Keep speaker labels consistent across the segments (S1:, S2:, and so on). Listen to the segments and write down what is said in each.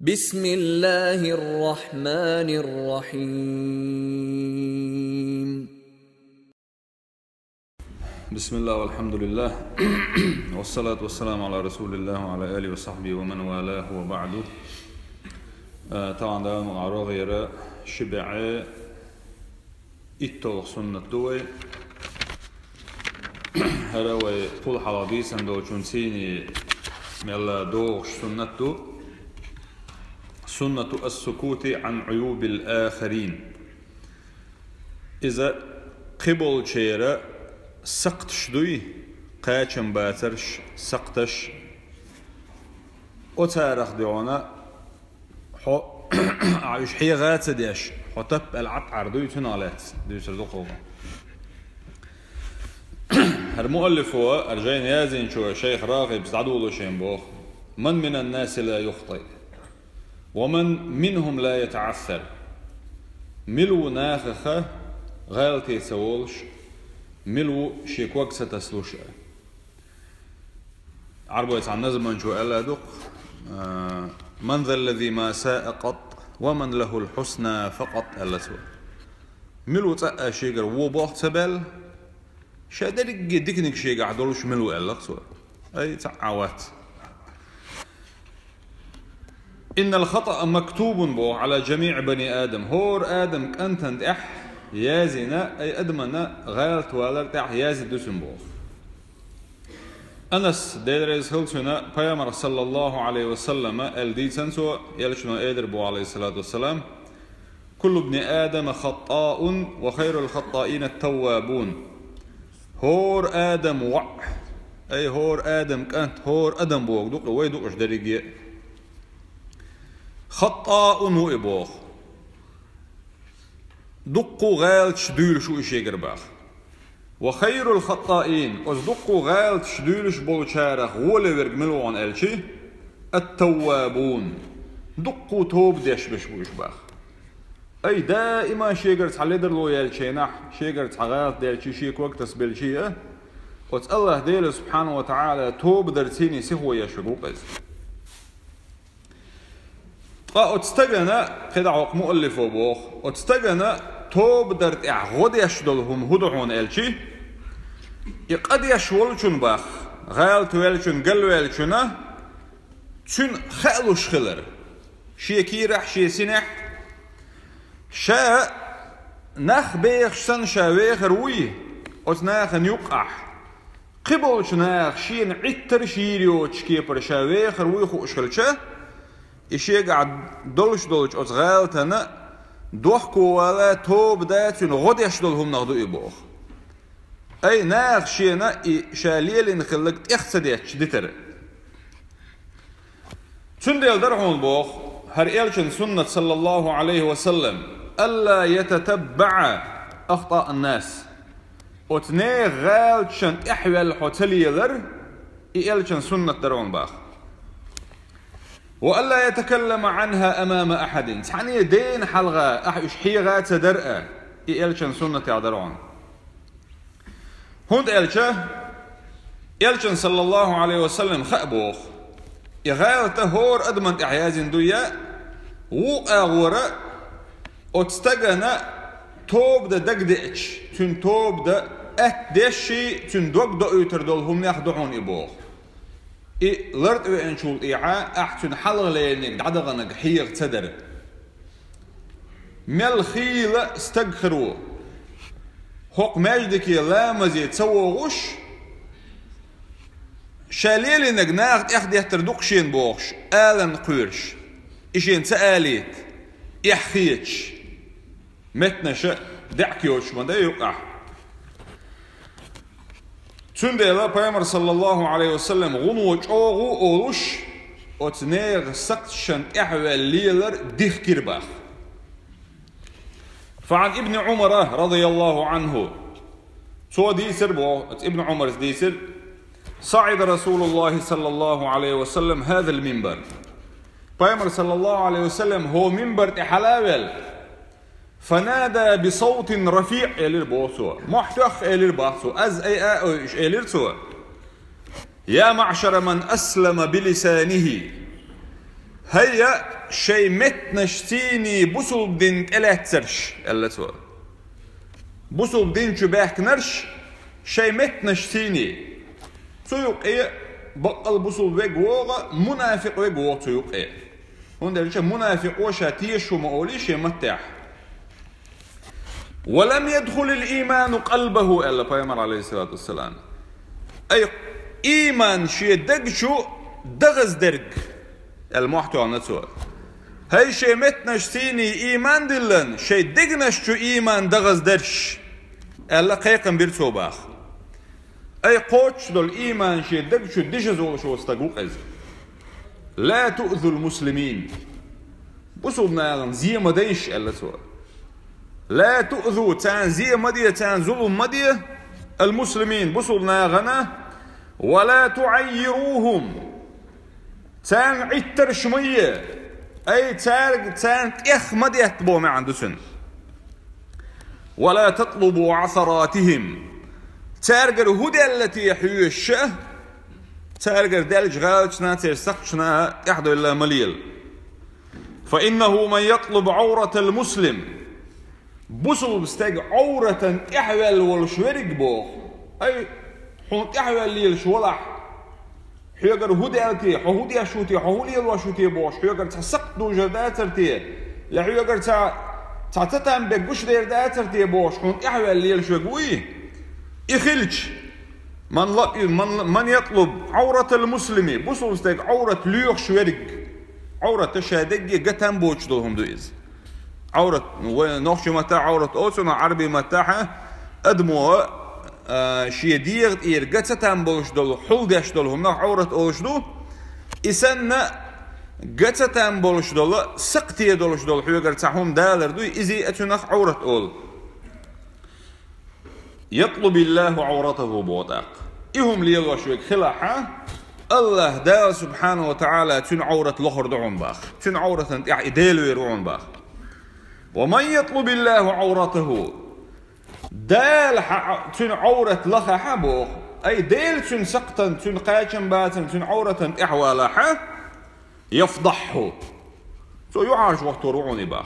S1: بسم الله الرحمن الرحيم.
S2: بسم الله والحمد لله والصلاة والسلام على رسول الله وعلى آله وصحبه ومن والاه وبعد. طبعا ده معروض يرى شبع إتوق سنة دوي هروي طول حواديث عندو جنسيني ملا دوغ سنة دو سنة السكوت عن عيوب الآخرين. إذا قبل شيرا سقطش دوي قاچن باترش سقطش وتارخ ديونا حو عايش حيغات ديش حطب العطعر دوي تنالات دوي سردوقوغا هالمؤلف هو أرجين يازين شو شيخ راغب سعدولو شين بوخ من الناس لا يخطئ ومن منهم لا يتعثر ملو ناخخة غالتي سولش ملو شيكوك ستسلوش عربو يتعن نزمان شو ألا دق من ذا الذي ما ساء قط ومن له الحسنى فقط ألا سوى ملو تأى شيقر وبوخ تبال شادرق ديكنك شيقر عدولش ملو ألا سوى أي تعوات. إن الخطأ مكتوب بو على جميع بني آدم هور آدم كأنتند يازنا أي أدمنا غالت والرت يازد دسم بو أنس ديريز هلسنا بيامر صلى الله عليه وسلم الديتنسو يلشنا إدر بو عليه الصلاة والسلام كل ابن آدم خطاء وخير الخطائين التوابون. هور آدم وع أي هور آدم كأنت هور آدم بوك دوق ويدوقش دريجي خطاء وإبوخ دقوا غالت شدول شو إشيقر باخ وخير الخطائين دقوا غالت شدولش بولشارخ ولورق ملوان ألشي التوابون دقوا توب ديش بشبوش باخ أي دائما شيقر تعليدر لو يالشينح شيقر تعغالت ديالشي شيك وقت تسبيلشي الله ديال سبحانه وتعالى توب درتيني سهو يشبوك وتستجنا كده عق مؤلف وبوخ وتستجنا توب درت غد يشدلهم هدعون الشي يقد يشولشون باخ غالت ويلشون قلو يلشونا تون خالوش خلر شي كيرح شي سنح شا نخ بيخ سن شاويخ روي وتناخ نيقح قبل شناخ شي نعتر شيريو تشكي پر شاويخ روي خو اشخلشا إشي قاعد دولش أصغالتنا دوحكو ولا توب داتون غد يشدلهم نغدو إبوخ أي ناخ شينا شاليل نخلق إخصديتش ديتر تنديل درعون بوخ هر إلشن سنة صلى الله عليه وسلم ألا يتتبع أخطاء الناس وتنيغ غالشن إحوال حتليلر إلشن سنة درعون باخ وألا يتكلم عنها أمام أحد تعني دين حلغة أحيش حيغات درء إلشن سنة يعدرون هند إلشن صلى الله عليه وسلم خأبوخ يغايرته هور أدمن إحيازين دويا وأغورا وتستغنى توب دا دقدئش تن توب دا أتدشي تن دوق دا يتردولهم يخدعون إبوخ لرد وإنشول إيعاء أحسن حلغ لينك دعدغنك حيغ تدر مل خيلة استغخروا حق ماجدك لا مزيد تسوغوش شاليل إنك ناخد إحد يهتردوقشين بوغش آلن قيرش إشين تآليت إحخيتش متنشأ دعكيوش من دا يقع تنديلا بيامر صلى الله عليه وسلم غنوش أوغو أولوش وتنيغ سقشن إحوال ليلر ديخ كيرباخ. فعن ابن عمر رضي الله عنه سو ديسر بو ابن عمر ديسر صعد رسول الله صلى الله عليه وسلم هذا المنبر بيامر صلى الله عليه وسلم هو منبر حلاول فنادى بصوت رفيع إليربوسو محتخ إليرباسو أز أي أوش إليرسو يا معشر من أسلم بلسانه هيا شي متنشتيني بوصل دين تلاتسرش ألا سؤال بوصل دين شو باحكنرش شي متنشتيني سيوق إيه بقل بوصل ويقوغ منافق ويقوغ سيوق إيه هون دلش منافق وشاتيش ومقوليش يمتح ولم يدخل الإيمان قلبه ألا بيامر عليه الصلاة والسلام أي إيمان شي دقشو دغز درق المحتوى عن نتسوى هاي شي متنشتيني إيمان دلن شي دقنشتو إيمان دغز درش ألا قيقن بيرتو باخ أي قوتش دول إيمان شي دقشو ديجزول شو استقوق إز لا تؤذوا المسلمين بصوا بناغن زي مديش ألا سوى لا تؤذوا تان زي مدية تان ظلم مدية المسلمين بصوا بناغن ولا تعيروهم تان عتر شمية أي تان إخ مدية بو ما عنده سن ولا تطلبوا عثراتهم تارجر هدى التي يحيوش تارجر دالج غالشنا تيرسقشنا يحدو إلا مليل فإنه من يطلب عورة المسلم بصل بستاج عورة إحوال والشورق بو أي حنط إحوال ليل شولح حيقر هدى التي حهودي أشوتي حهولي الوشوتي بوش حيقر تسق دو جرداترتي لا حيقر تعتتم بقش دير داترتي بوش حنط إحوال ليل شوقوي إخلج من يطلب عورة المسلمي بصل بستاج عورة ليوخ شورق عورة تشادقي قتن بوش دولهم دويز عورة نوخش متاع عورة أوسنا عربي متاعها أدمو شي ديغت إير قتن بوش دول حلقش دولهم نوخ عورة أوش دو إسنا قتن بوش دول سقتي دولش دول حيوغر تحهم دالر دوي إزي أتنخ عورة أول يطلب الله عورته بوطاق إهم ليلوا شويك خلاحة الله دال سبحانه وتعالى تن عورة لخر دعون باخ تن عورة إديلو يروعون باخ ومن يطلب الله عورته دال تن عورة لخا حبوخ أي ديل تن سقطا تن قاچن باتن تن عورة إحوالها يفضحه سو يعاش وقت روعوني باخ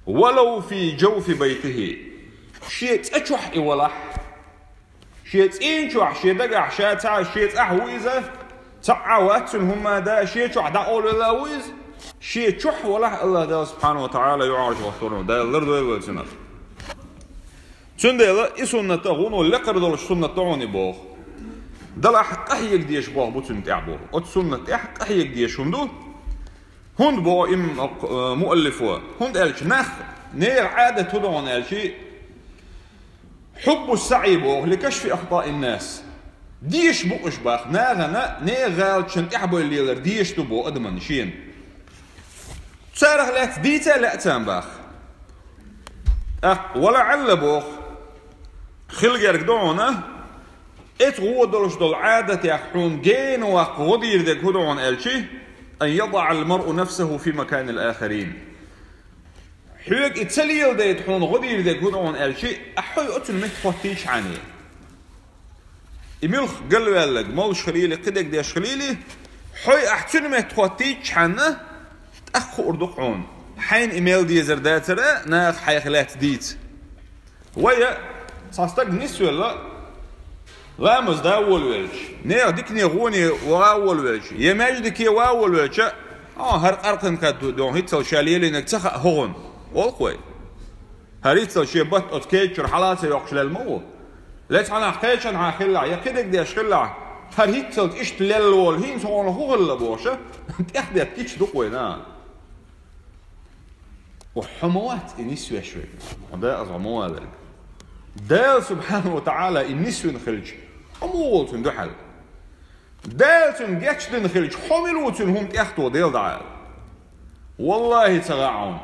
S2: ولو في جوف بيته شيت أشوح إولح شيت إنشوح شيت دقع شاتا شيت أحويزة تعوات هما دا شيت شوح دا أول اللاويز شيت شوح ولا الله دا سبحانه وتعالى يعرج وحضره دا اللرد ويل سنة تندلا إسنة تغون ولا قردل السنة تعوني بوخ دل أحق أحيك ديش بوخ بوتن تعبوه أتسنة أحق أحيك ديش هندو هند بو إم مؤلفوا هند قالش نخ نير عادة تدعون قالشي حب السعي بوخ لكشف أخطاء الناس ديش بوش باخ ناغنا نيغال شن إحبو اللي ديش تبو أدمن شين سارخ لا ديتا لا تنباخ ولا عل بوخ خلقرك دعونا اتغو دولش دول عادة يحون جين وغدير دك هدعون ألشي أن يضع المرء نفسه في مكان الآخرين حيوك اتسليل دا يتحون غدير دك هدعون ألشي أحوي أتن متفوتيش عني إميلخ قلو يالك مولش خليلي قدك ديش خليلي حوي أحتن متفوتيش عنه أخو أردقعون حين إيميل دي زرداترة ناخ حيخلات ديت ويا صاستق نسوة لا غامز دا أول ويلش نيغ ديكني غوني وأول ويلش يماجدك يا وأول ويلش هر أرقن كاتو دون هيتسل شاليلي إنك تخا هغن والقوي هر هيتسل شيبات أتكيتشر حالاتي يوقش للمو ليش أنا حكيتش أنا خلع يا كدك ديش خلع هر هيتسل إشت للول هين سوون هغن لبوشة أنت أخدي أتكيتش دقوي نا وحموات النسوة شوي وده أزعموها ذلك دال سبحانه وتعالى النسوة نخلج حموات دحل دال تنجتش نخلج حملوت هم تأخذوا ديل دعال والله تغاعون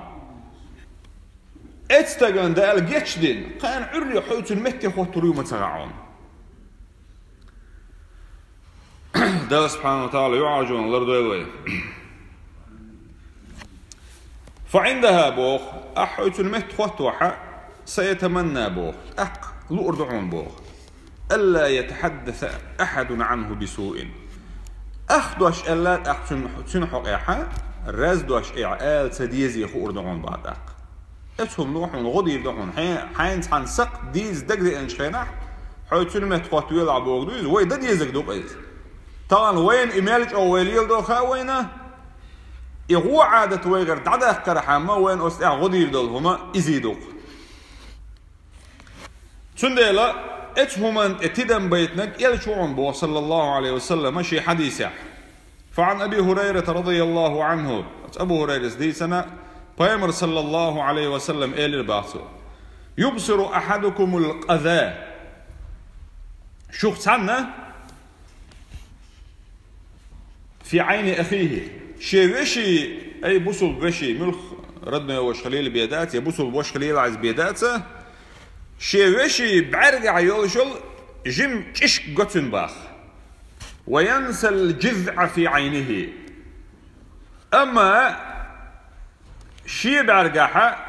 S2: اتستغن دال جتش دين كان عري حوت المتي خوتريو متغاعون دال سبحانه وتعالى يعاجون الأرض ويوي فعندها بوخ أحوت المت خوتوحة سيتمنى بوخ لأردعون بوخ ألا يتحدث أحد عنه بسوء أخدوش ألا أحسن حقيحة رزدوش إعال سديزي خوردون بعدك اتهم نوحون غدي دون حين حنسق ديز دقدي انشخينا حيث سلمت قطويل عبوغدوز وي دا ديزك دوق إز طبعا وين إمالج أو ويليل دوخا وينا إغو عادة ويغر دعدا كرحاما وين أستع غدي دولهما إزيدوق سنديلا اتهما اتدم بيتنك يلشعون بو صلى الله عليه وسلم شي حديثة فعن أبي هريرة رضي الله عنه أبو هريرة دي سنة بيامر صلى الله عليه وسلم إلى الباصو يبصر أحدكم القذاء شوخ سنة في عين أخيه شي وشي أي بوصل بشي ملخ ردنا وش خليل بيدات يبوصل وش خليل عز بيداته شي وشي بعرق عيولشل جم تشك قتنباخ وينسى الجذع في عينه أما شي بعرقها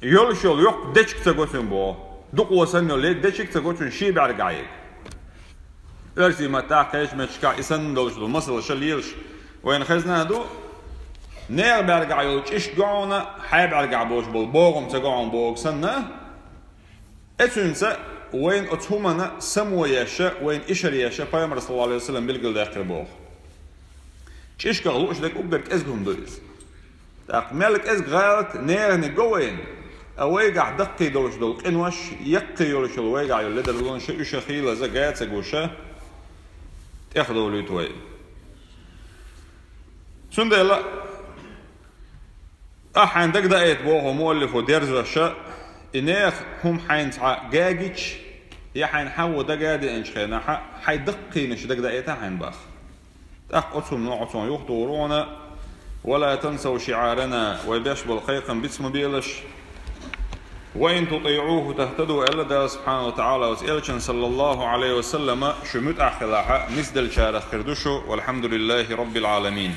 S2: يولشل يق دشك تقتنبو دقوة سنة ليه دشك تقتن شي بعرقايك ارسي ما تاقيش ما تشكا إسان دولشل مصر شليلش وين خزنا هدو نير بعرقا يولش إش قعونا حي بعرقا بوش بالبوغم تقعون بوغ سنة اتنسى وين اتهمنا سمو ياشا وين إشر ياشا بيامر صلى الله عليه وسلم بالقل داخل بوغ إش قغلو إش داك أقدرك إزقهم دويز تاق مالك إزق غالت نير نقوين أويقع دقي دولش دول قنوش يقي يولش الويقع يولدر لون شا إشا خيلة زقات سقوشا تاخدو ليتوين سندلا أحين دق دقيت بوه مؤلف وديرزو الشاء إنيخ هم حين جاجيتش يحين حو دقادي إنش خينا حي دقي نش دق دقيتها حين باخ تأقصهم نوعصون يخطورونا ولا تنسوا شعارنا ويباش بالخيقا باسم بيلش وإن تطيعوه تهتدوا إلا دا سبحانه وتعالى وسئلشن صلى الله عليه وسلم شمت أخلاحا مسدل شارخ خردشو والحمد لله رب العالمين.